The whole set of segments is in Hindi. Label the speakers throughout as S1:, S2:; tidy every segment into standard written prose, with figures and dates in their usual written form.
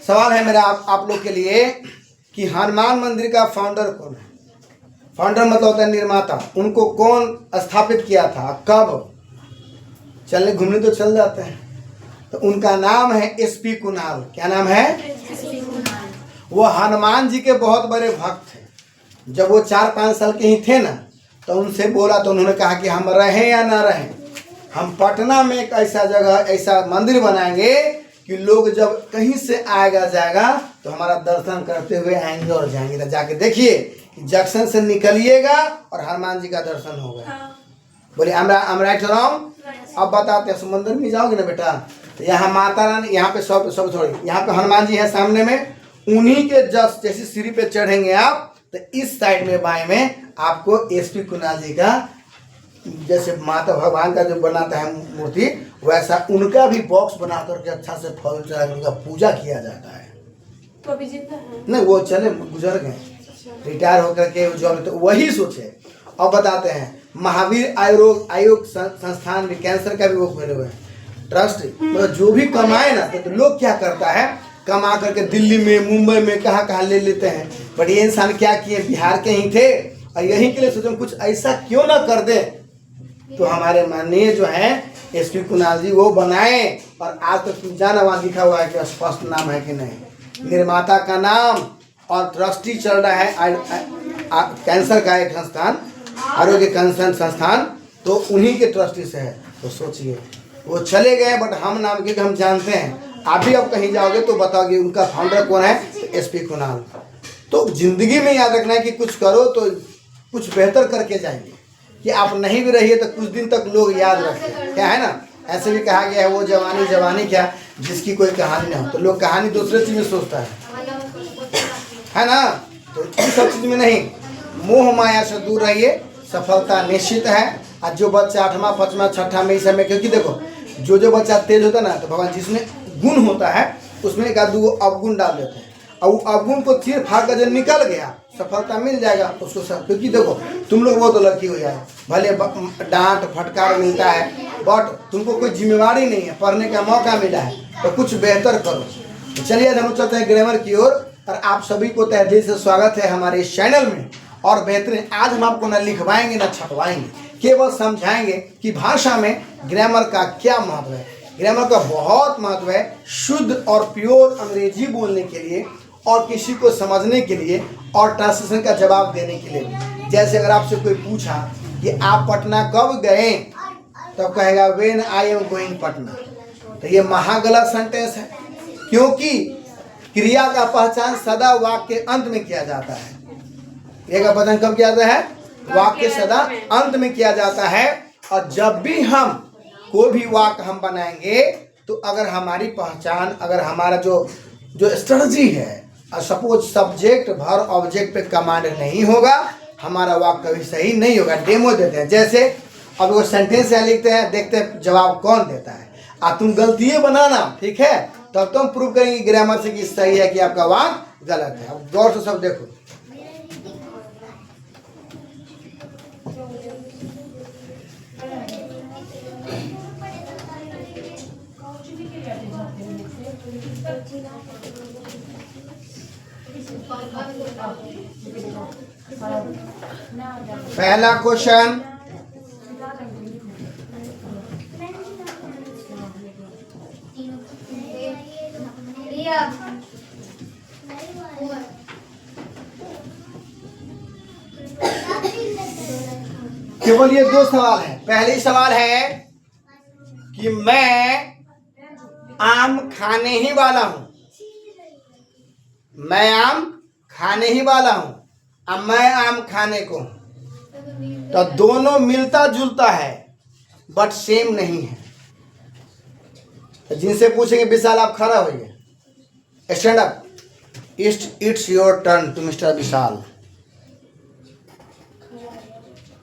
S1: सवाल है मेरा आप लोग के लिए कि हनुमान मंदिर का फाउंडर कौन है? फाउंडर मतलब होता है निर्माता। उनको कौन स्थापित किया था, कब? चलने घूमने तो चल जाते हैं। तो उनका नाम है एसपी कुणाल। क्या नाम है? एसपी कुणाल। वो हनुमान जी के बहुत बड़े भक्त थे। जब वो 4-5 साल के ही थे ना, तो उनसे बोला तो उन्होंने कहा कि हम रहें या ना रहें, हम पटना में एक ऐसा जगह, ऐसा मंदिर बनाएंगे कि लोग जब कहीं से आएगा जाएगा तो हमारा दर्शन करते हुए आएंगे और जाएंगे। तो जाके देखिए कि जंक्शन से निकलिएगा और हनुमान जी का दर्शन होगा। बोले I'm right or wrong? अब बताते हैं, समुद्र में जाओगे ना बेटा, तो यहाँ माता रानी, यहाँ पे सब छोड़िए, यहाँ पे हनुमान जी है सामने में, उन्हीं के जस्ट जैसे सीढ़ी पे चढ़ेंगे आप, तो इस साइड में बाएं में आपको एसपी कुणाल जी का, जैसे माता भगवान का जो बनाता है मूर्ति, वैसा उनका भी बॉक्स बना करके अच्छा से फल चढ़ा उनका पूजा किया जाता है।
S2: तो अभी जिंदा है?
S1: नहीं, वो चले गुजर गए, रिटायर होकर के जॉब, तो वही सोचे। अब बताते हैं, महावीर आयोग संस्थान भी कैंसर का भी वो खोले हुए हैं ट्रस्ट। मतलब जो भी कमाए ना, तो लोग क्या करता है, कमा करके दिल्ली में, मुंबई में, कहाँ ले लेते हैं। बट ये इंसान क्या किए, बिहार के ही थे और यहीं के लिए सोचे कुछ ऐसा क्यों ना कर दे। तो हमारे माननीय जो है एसपी कुणाल जी वो बनाए, और आज तक तुम जाना वहाँ लिखा हुआ है कि स्पष्ट नाम है कि नहीं, निर्माता का नाम, और ट्रस्टी चल रहा है कैंसर का एक संस्थान, आरोग्य कैंसर संस्थान, तो उन्हीं के ट्रस्टी से है। तो सोचिए, वो चले गए, बट हम नाम के हम जानते हैं। आप भी अब कहीं जाओगे तो बताओगे उनका फाउंडर कौन है, एसपी कुणाल। तो जिंदगी में याद रखना है कि कुछ करो तो कुछ बेहतर करके जाएंगे, कि आप नहीं भी रहिए तो कुछ दिन तक लोग याद रखें। क्या है ना, ऐसे भी कहा गया है, वो जवानी जवानी क्या जिसकी कोई कहानी ना हो। तो लोग कहानी दूसरे चीज में सोचता है ना। तो इन सब चीज में नहीं, मोह माया से दूर रहिए, सफलता निश्चित है। और जो बच्चा 8वां 5वां 6ठा में इस समय, क्योंकि देखो जो बच्चा तेज होता है ना, तो भगवान जिसमें गुण होता है उसमें एक आध दो अवगुण डाल देते हैं, और वो अवगुण को चीर फाड़ कर जब निकल गया, सफलता मिल जाएगा उसको सब। क्योंकि देखो तुम लोग वो तो लकी हो जाए, भले डांट फटकार मिलता है, बट तुमको कोई जिम्मेवारी नहीं है, पढ़ने का मौका मिला है तो कुछ बेहतर करो। तो चलिए हम चलते हैं ग्रामर की ओर, और आप सभी को तहे दिल से स्वागत है हमारे इस चैनल में। और बेहतरीन, आज हम आपको ना लिखवाएंगे ना छपवाएंगे, केवल समझाएंगे कि भाषा में ग्रामर का क्या महत्व है। ग्रामर का बहुत महत्व है शुद्ध और प्योर अंग्रेजी बोलने के लिए, और किसी को समझने के लिए, और ट्रांसलेशन का जवाब देने के लिए। जैसे अगर आपसे कोई पूछा कि आप पटना कब गए, तो कहेगा when I am going Patna. तो ये महागलत सेंटेंस है, क्योंकि क्रिया का पहचान सदा वाक्य के अंत में किया जाता है। क्रिया का पहचान कब किया जाता है? वाक्य सदा अंत में किया जाता है। और जब भी हम कोई भी वाक्य हम बनाएंगे, तो अगर हमारी पहचान, अगर हमारा जो स्ट्रेटजी है, सपोज सब्जेक्ट वर्ब ऑब्जेक्ट पे कमांड नहीं होगा, हमारा वाक्य कभी सही नहीं होगा। डेमो देते हैं, जैसे अब वो सेंटेंस यहाँ लिखते हैं, देखते हैं जवाब कौन देता है। तुम गलतियाँ बनाना, ठीक है, तब तुम प्रूव करेंगे ग्रामर से कि सही है कि आपका वाक्य गलत है। अब गौर से सब देखो, पहला क्वेश्चन, केवल ये 2 सवाल है। पहली सवाल है कि मैं आम खाने ही वाला हूं, मैं आम खाने ही वाला हूं, अब मैं आम खाने को हूं। तो दोनों मिलता जुलता है बट सेम नहीं है। तो जिनसे पूछेंगे विशाल आप खड़ा होइए, stand up, it's your turn to mister Vishal.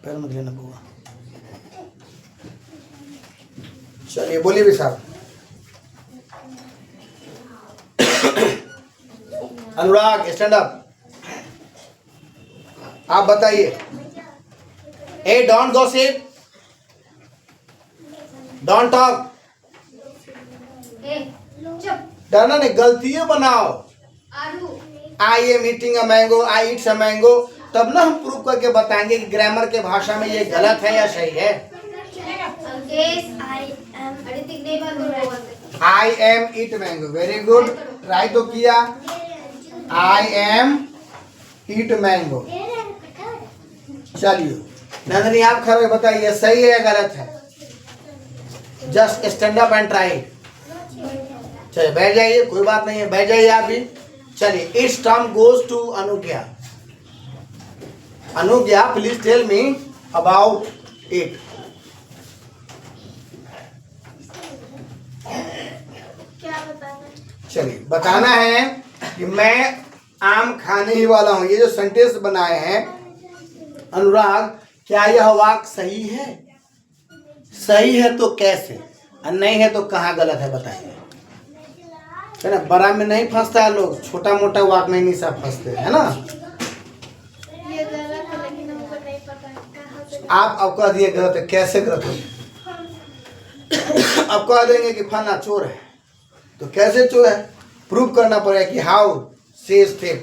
S1: पैर मत लेना बुआ। चलिए बोलिए विशाल। अनुराग स्टैंड अप, आप बताइए। ए डोंट गॉसिप, डोंट टॉक, डरना नहीं, गलतियां बनाओ। I am eating a mango, I Yeats a mango, तब ना हम प्रूव करके बताएंगे कि ग्रामर के भाषा में ये गलत है या सही है। I am eat mango, very good, try तो किया। I am eat mango. चलिए नंदनी आप खड़े बताइए सही है या गलत है। Just stand up and try. चलिए बैठ जाइए, कोई बात नहीं है, बैठ जाइए आप भी। चलिए it's term goes to Anugya. Anugya please tell me about it.
S2: क्या बताना?
S1: चलिए बताना है कि मैं आम खाने ही वाला हूं। ये जो सेंटेंस बनाए हैं अनुराग, क्या यह वाक्य सही है? सही है तो कैसे, और नहीं है तो कहाँ गलत है बताइए। है ना, बड़ा में नहीं फंसता है लोग, छोटा मोटा वाक्य में नहीं सब फंसते है ना।
S2: ये गलत है लेकिन हमको नहीं पता कहाँ से।
S1: आप कह दिए गलत है, कैसे गलत है? अब कह देंगे कि फलाना चोर है, तो कैसे चोर है प्रूव करना पड़ेगा कि how says thing.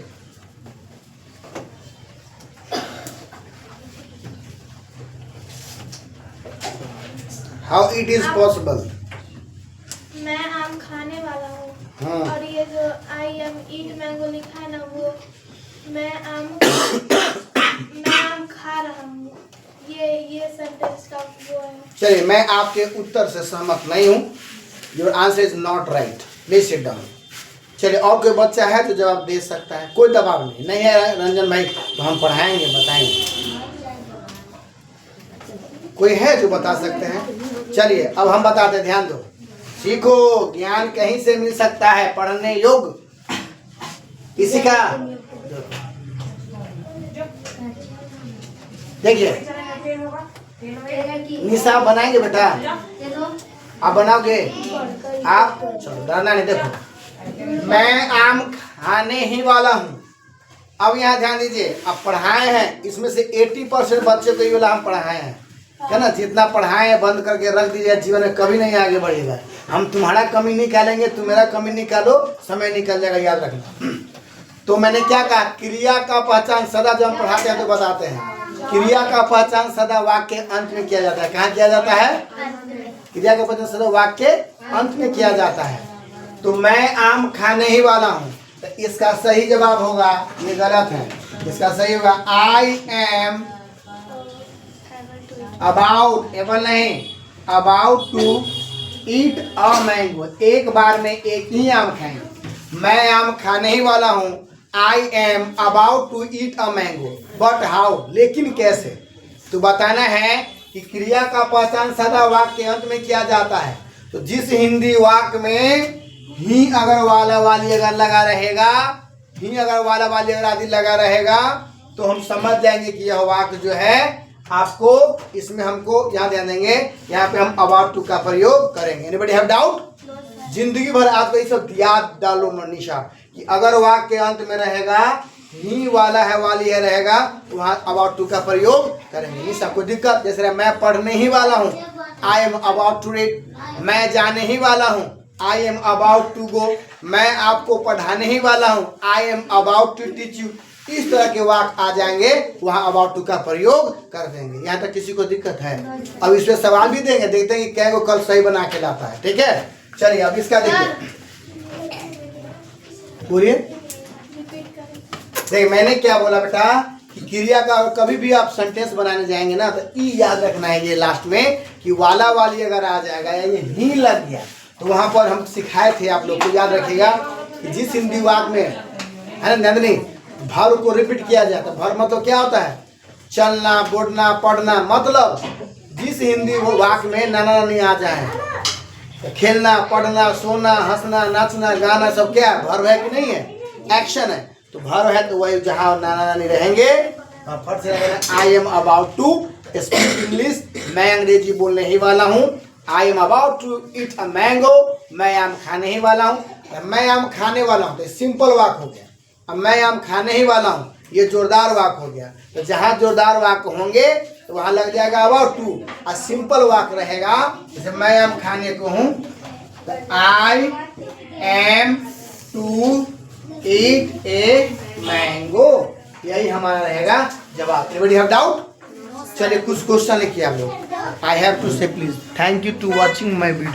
S1: How it is possible.
S2: मैं आम खाने वाला हूँ।
S1: हाँ।
S2: और ये जो आई एम ईट मैंगो लिखा है ना, वो मैं आम खा रहा हूँ। ये सेंटेंस का वो है।
S1: चलिए मैं आपके उत्तर से सहमत नहीं हूँ। Your answer is not right, please sit down. चलिए और कोई बच्चा है तो जवाब दे सकता है, कोई दबाव नहीं है रंजन भाई, तो हम पढ़ाएंगे बताएंगे। कोई है जो बता सकते हैं? चलिए अब हम बताते हैं, ध्यान दो, सीखो, ज्ञान कहीं से मिल सकता है, पढ़ने योग्य किसी का। देखिए निशा बनाएंगे बेटा, आप बनाओगे? आप चलो डरना नहीं। देखो मैं आम खाने ही वाला हूँ। अब यहाँ ध्यान दीजिए, अब पढ़ाए हैं इसमें से 80% बच्चे को ये वाला हम पढ़ाए हैं, है ना। जितना पढ़ाए हैं बंद करके रख दीजिए, जीवन में कभी नहीं आगे बढ़ेगा। हम तुम्हारा कमी निकालेंगे, तुम मेरा कमी निकालो, समय निकल जाएगा, याद रखना। तो मैंने क्या कहा, क्रिया का पहचान सदा जब हम पढ़ाते हैं तो बताते हैं, क्रिया का पहचान सदा वाक्य के अंत में किया जाता है। कहाँ किया जाता है? क्रिया का पहचान सदा वाक्य के अंत में किया जाता है। तो मैं आम खाने ही वाला हूँ, तो इसका सही जवाब होगा, ये गलत है, इसका सही होगा आई एम अबाउट, एबल नहीं, about to eat a mango. एक बार में एक ही आम खाएंगे। मैं आम खाने ही वाला हूँ, I am about to eat a mango, but how, लेकिन कैसे। तो बताना है कि क्रिया का पहचान सदा वाक्य के अंत में किया जाता है। तो जिस हिंदी वाक्य में ही अगर वाला वाली अगर लगा रहेगा, ही अगर वाला वाली अगर आदि लगा रहेगा, तो हम समझ जाएंगे कि यह वाक्य जो है आपको, इसमें हमको यहाँ ध्यान देंगे, यहाँ पे हम अबाउट टू का प्रयोग करेंगे। Anybody have doubt? जिंदगी भर आपको ये सब याद डालो मनीषा, कि अगर वाक्य के अंत में रहेगा ही वाला है वाली है रहेगा, वहाँ अबाउट टू का प्रयोग करेंगे। निशा कोई दिक्कत? जैसे मैं पढ़ने ही वाला हूँ, I am about to read. मैं जाने ही वाला हूँ, I am about to go. मैं आपको पढ़ाने ही वाला हूँ, I am about to teach you. इस तरह के वाक्य आ जाएंगे, वहाँ अबाउट टू का प्रयोग कर देंगे। यहाँ तक किसी को दिक्कत है? अब इसमें सवाल भी देंगे, देखते हैं कि क्या को कल सही बना के लाता है। ठीक है, चलिए अब इसका देखिए, बोलिए। देखिए मैंने क्या बोला बेटा, कि क्रिया का कभी भी आप सेंटेंस बनाने जाएंगे ना, तो ई याद रखना है ये लास्ट में, कि वाला वाली अगर आ जाएगा या ये ही लग गया, तो वहाँ पर हम सिखाए थे आप लोग को, याद रखिएगा कि जिस हिंदी वाक्य में है ना नंदनी भाव को रिपीट किया जाता है। भाव मतलब क्या होता है? चलना, बोलना, पढ़ना। मतलब जिस हिंदी वो वाक्य में नाना नानी आ जाए, तो खेलना, पढ़ना, सोना, हंसना, नाचना, गाना सब क्या है? भाव है कि नहीं है? एक्शन है। तो भाव है तो वही जहाँ नाना नानी रहेंगे, फट से I am about to speak English. मैं अंग्रेजी बोलने ही वाला हूँ। I am about to eat a mango. मैं आम खाने ही वाला हूँ। मैं आम खाने वाला हूँ तो सिंपल वाक्य हो गया। अब मैं आम खाने ही वाला हूँ, ये जोरदार वाक्य हो गया। तो जहाँ जोरदार वाक्य होंगे तो वहाँ लग जाएगा अबाउट टू, और सिंपल वाक्य रहेगा जैसे मैं आम खाने को हूँ, I am to eat a mango. यही हमारा रहेगा जवाब। Anybody have doubt? चलिए कुछ क्वेश्चन लिखिए आप लोग। I have to say please thank you to watching my video.